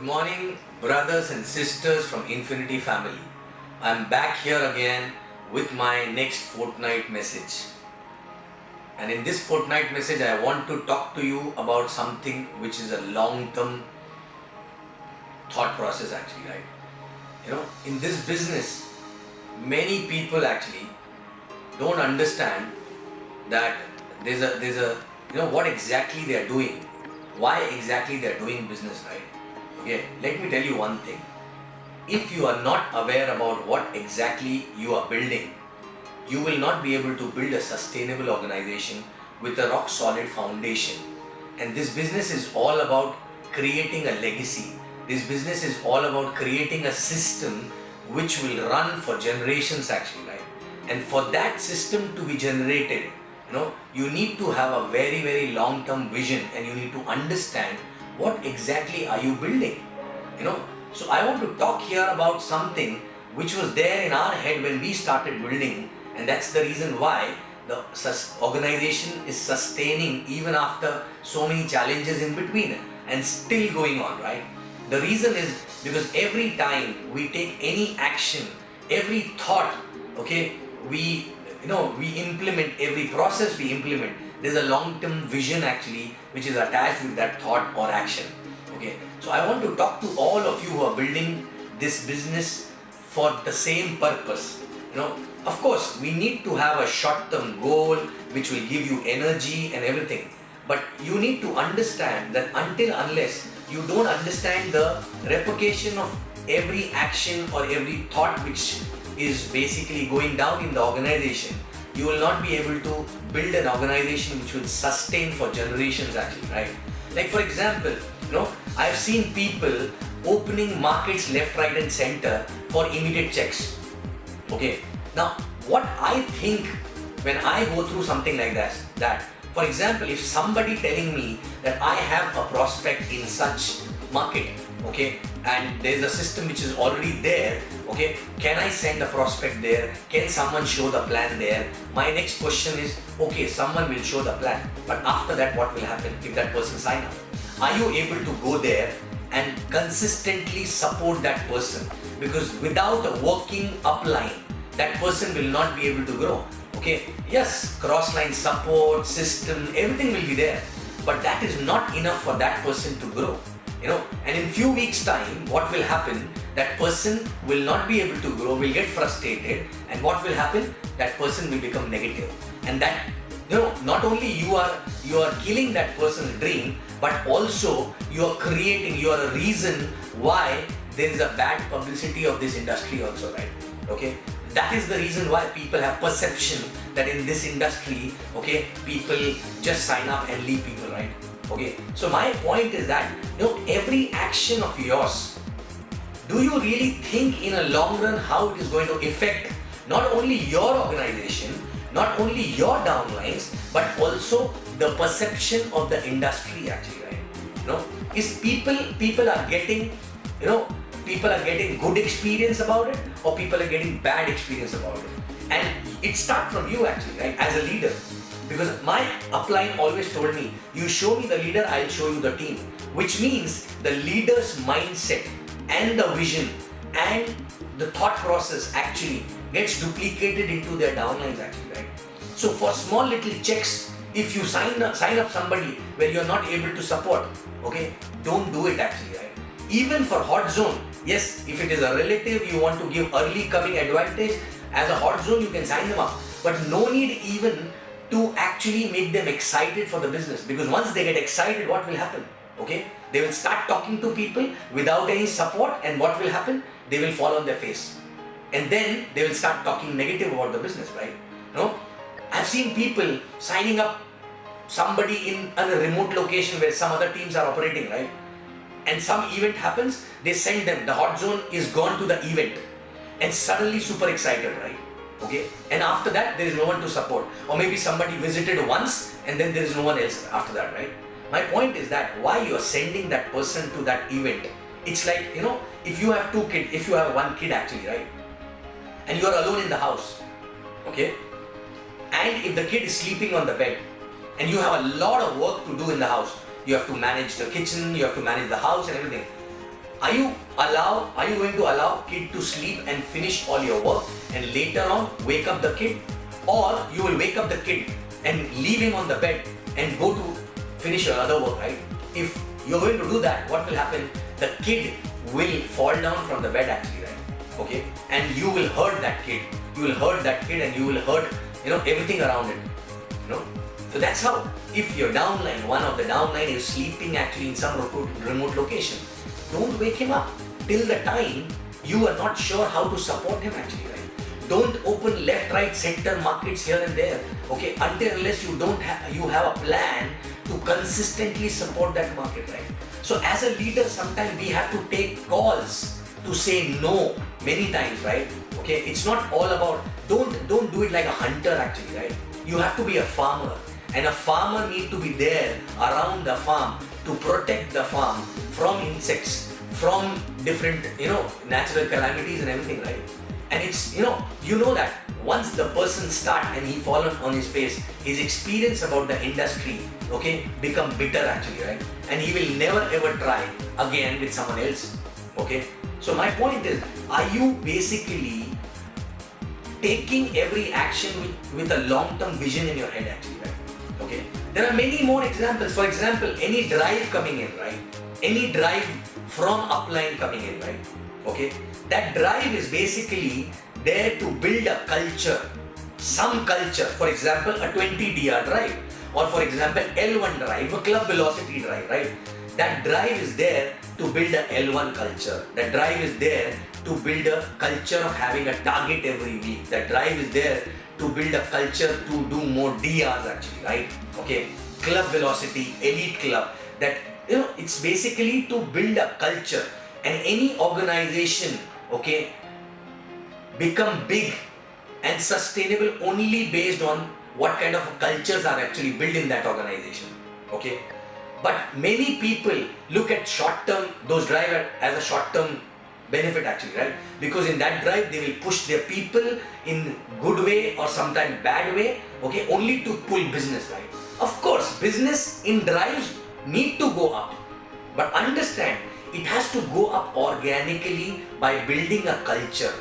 morning, brothers and sisters from Infiniti family. I'm back here again with my next fortnight message. And in this fortnight message, I want to talk to you about something which is a long-term thought process actually, right? In this business, many people actually don't understand that there's a what exactly they are doing, why exactly they are doing business, right? Okay, let me tell you one thing. If you are not aware about what exactly you are building, you will not be able to build a sustainable organization with a rock solid foundation. And this business is all about creating a legacy. This business is all about creating a system which will run for generations actually, right? And for that system to be generated, you need to have a very, very long-term vision, and you need to understand what exactly are you building. So I want to talk here about something which was there in our head when we started building, and that's the reason why the organization is sustaining even after so many challenges in between and still going on, right? The reason is because every time we take any action, every thought, okay, we implement every process we implement. There's a long-term vision actually which is attached with that thought or action. Okay, so I want to talk to all of you who are building this business for the same purpose. Of course, we need to have a short-term goal which will give you energy and everything. But you need to understand that unless you don't understand the repercussion of every action or every thought which is basically going down in the organization, you will not be able to build an organization which will sustain for generations actually, right? Like for example, I've seen people opening markets left, right and center for immediate checks. Okay, now what I think when I go through something like that for example, if somebody telling me that I have a prospect in such market, okay, and there's a system which is already there, okay, can I send a prospect there? Can someone show the plan there? My next question is, okay, someone will show the plan, but after that what will happen if that person sign up? Are you able to go there and consistently support that person? Because without a working upline, that person will not be able to grow. Okay, yes, cross-line support, system, everything will be there, but that is not enough for that person to grow. And in few weeks time, what will happen? That person will not be able to grow, will get frustrated, and what will happen? That person will become negative. And that, not only you are killing that person's dream, but also you are a reason why there is a bad publicity of this industry also, right? Okay. That is the reason why people have perception that in this industry, okay, people just sign up and leave people, right? Okay, so my point is that, every action of yours, do you really think in a long run how it is going to affect not only your organization, not only your downlines, but also the perception of the industry actually, right? Is people are getting, people are getting good experience about it, or people are getting bad experience about it. And it starts from you actually, right, as a leader. Because my upline always told me, you show me the leader, I'll show you the team. Which means the leader's mindset and the vision and the thought process actually gets duplicated into their downlines actually, right? So for small little checks, if you sign up somebody where you're not able to support, okay, don't do it actually, right? Even for hot zone, yes, if it is a relative, you want to give early coming advantage, as a hot zone you can sign them up. But no need even to actually make them excited for the business, because once they get excited, what will happen? Okay, they will start talking to people without any support, and what will happen? They will fall on their face, and then they will start talking negative about the business, right? I've seen people signing up somebody in a remote location where some other teams are operating, right? And some event happens, they send them, the hot zone is gone to the event, and suddenly super excited, right? Okay, and after that there is no one to support, or maybe somebody visited once and then there is no one else after that, right? My point is that why you are sending that person to that event, it's like, if you have if you have one kid actually, right, and you are alone in the house, okay, and if the kid is sleeping on the bed and you have a lot of work to do in the house, you have to manage the kitchen, you have to manage the house and everything. Are you going to allow kid to sleep and finish all your work and later on wake up the kid? Or you will wake up the kid and leave him on the bed and go to finish your other work, right? If you're going to do that, what will happen? The kid will fall down from the bed actually, right? Okay? And you will hurt that kid. You will hurt that kid and you will hurt, everything around it. So that's how, if your downline, one of the downline is sleeping actually in some remote location, don't wake him up till the time you are not sure how to support him actually, right? Don't open left, right, center markets here and there, okay, until unless you have a plan to consistently support that market, right? So as a leader, sometimes we have to take calls to say no many times, right? Okay, it's not all about, don't do it like a hunter actually, right? You have to be a farmer, and a farmer need to be there around the farm to protect the farm from insects, from different, natural calamities and everything, right? And it's, that once the person start and he fall on his face, his experience about the industry, okay, become bitter actually, right? And he will never ever try again with someone else, okay? So my point is, are you basically taking every action with a long-term vision in your head actually, right? Okay. There are many more examples. For example, any drive coming in, right? Any drive from upline coming in, right? Okay. That drive is basically there to build a culture, some culture. For example, a 20 DR drive, or for example, L1 drive, a club velocity drive, right? That drive is there to build a L1 culture. That drive is there to build a culture of having a target every week. That drive is there to build a culture to do more DRs actually, right? Okay, club velocity, elite club, that, it's basically to build a culture. And any organization, okay, become big and sustainable only based on what kind of cultures are actually built in that organization, okay? But many people look at short-term, those drive as a short-term benefit actually, right? Because in that drive, they will push their people in good way or sometimes bad way, okay, only to pull business, right? Of course, business in drives need to go up, but understand, it has to go up organically by building a culture.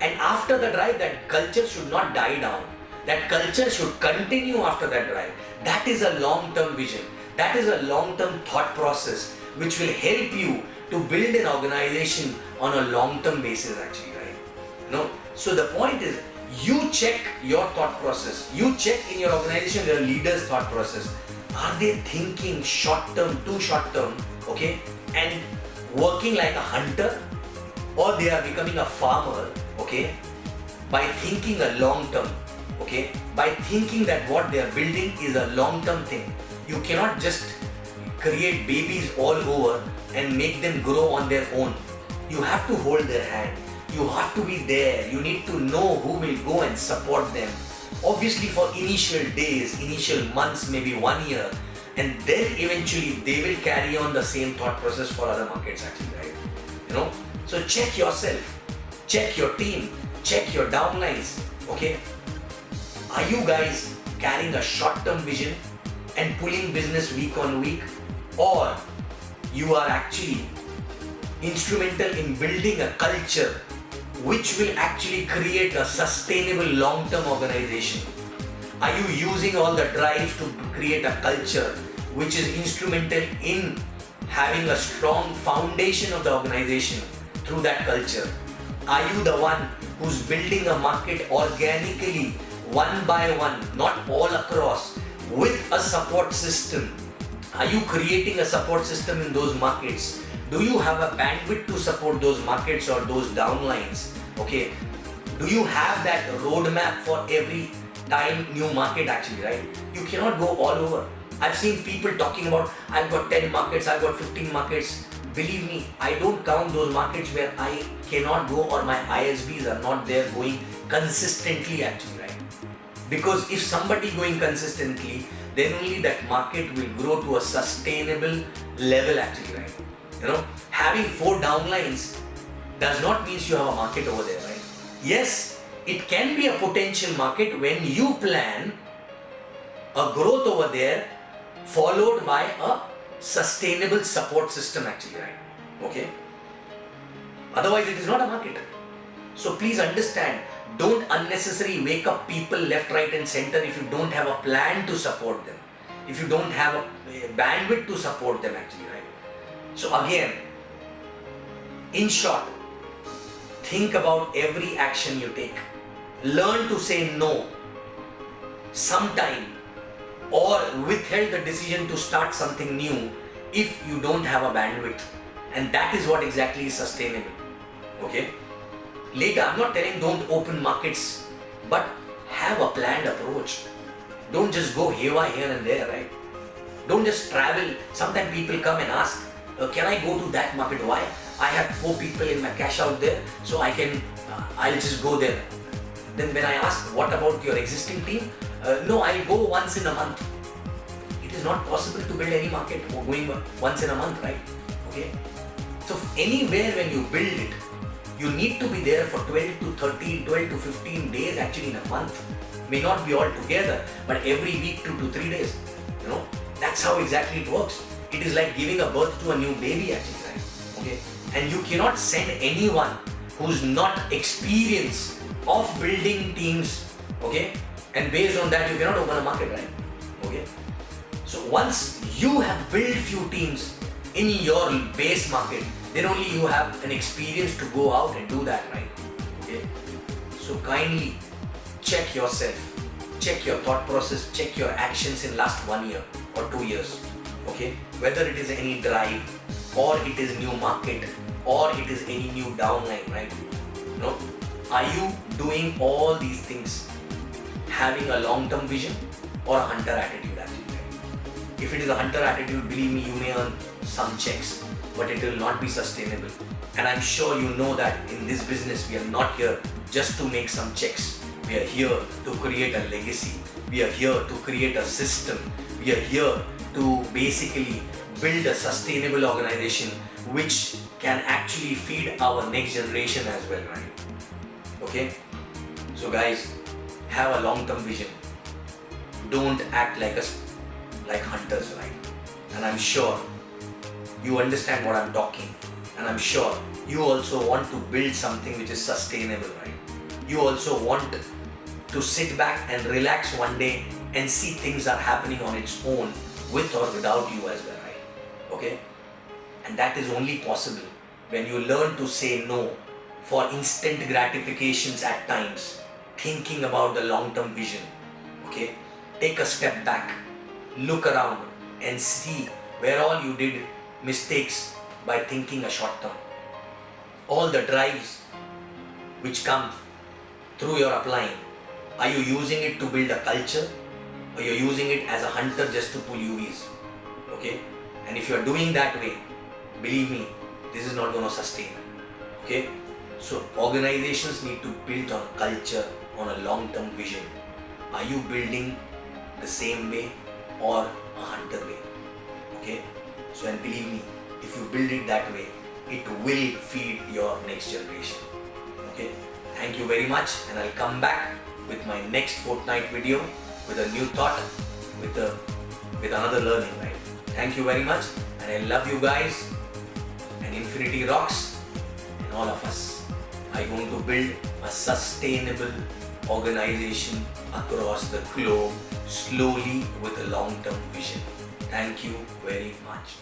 And after the drive, that culture should not die down. That culture should continue after that drive. That is a long-term vision. That is a long-term thought process which will help you to build an organization on a long-term basis actually, right? So the point is, you check your thought process. You check in your organization, your leader's thought process. Are they thinking short-term, too short-term, okay, and working like a hunter? Or they are becoming a farmer, okay, by thinking a long-term, okay, by thinking that what they are building is a long-term thing. You cannot just create babies all over and make them grow on their own. You have to hold their hand. You have to be there. You need to know who will go and support them. Obviously for initial days, initial months, maybe 1 year, and then eventually they will carry on the same thought process for other markets actually, right? So check yourself, check your team, check your downlines, okay? Are you guys carrying a short-term vision and pulling business week on week, or you are actually instrumental in building a culture which will actually create a sustainable long-term organization? Are you using all the drives to create a culture which is instrumental in having a strong foundation of the organization through that culture? Are you the one who's building a market organically, one by one, not all across, with a support system? Are you creating a support system in those markets? Do you have a bandwidth to support those markets or those downlines? Okay. Do you have that roadmap for every time new market actually, right? You cannot go all over. I've seen people talking about, I've got 10 markets, I've got 15 markets. Believe me, I don't count those markets where I cannot go or my ISBs are not there going consistently actually, right? Because if somebody going consistently, then only that market will grow to a sustainable level actually, right? Having 4 downlines does not mean you have a market over there, right? Yes, it can be a potential market when you plan a growth over there followed by a sustainable support system actually, right? Okay. Otherwise, it is not a market. So please understand, don't unnecessarily wake up people left, right and center if you don't have a plan to support them. If you don't have a bandwidth to support them actually, right? So again, in short, think about every action you take. Learn to say no sometime, or withhold the decision to start something new if you don't have a bandwidth. And that is what exactly is sustainable. Okay? Later, I'm not telling don't open markets, but have a planned approach. Don't just go haywire here and there, right? Don't just travel. Sometimes people come and ask, can I go to that market? Why? I have 4 people in my cash out there, so I'll just go there. Then when I ask, what about your existing team? No, I'll go once in a month. It is not possible to build any market going once in a month, right? Okay. So anywhere when you build it, you need to be there for 12 to 13, 12 to 15 days actually in a month. May not be all together, but every week 2 to 3 days. You know, that's how exactly it works. It is like giving a birth to a new baby actually, right? Okay. And you cannot send anyone who's not experienced of building teams, okay? And based on that, you cannot open a market, right? Okay. So once you have built few teams in your base market, then only you have an experience to go out and do that, right? Okay. So kindly check yourself, check your thought process, check your actions in last 1 year or 2 years. Okay. Whether it is any drive, or it is new market, or it is any new downline, right? You know, are you doing all these things having a long-term vision or a hunter attitude actually? Right? If it is a hunter attitude, believe me, you may earn some checks, but it will not be sustainable. And I'm sure you know that in this business, we are not here just to make some checks. We are here to create a legacy. We are here to create a system. We are here to basically build a sustainable organization which can actually feed our next generation as well, right? Okay? So guys, have a long-term vision. Don't act like hunters, right? And I'm sure you understand what I'm talking. And I'm sure you also want to build something which is sustainable, right? You also want to sit back and relax one day and see things are happening on its own with or without you as well, right? Okay? And that is only possible when you learn to say no for instant gratifications at times, thinking about the long-term vision. Okay? Take a step back, look around and see where all you did mistakes by thinking a short term. All the drives which come through your applying, are you using it to build a culture, or you're using it as a hunter just to pull UVs? Okay? And if you're doing that way, believe me, this is not going to sustain. Okay? So organizations need to build on culture, on a long-term vision. Are you building the same way or a hunter way? Okay? So, and believe me, if you build it that way, it will feed your next generation. Okay? Thank you very much, and I'll come back with my next fortnight video with a new thought, with another learning, right? Thank you very much, and I love you guys, and Infiniti rocks, and all of us are going to build a sustainable organization across the globe slowly with a long-term vision. Thank you very much.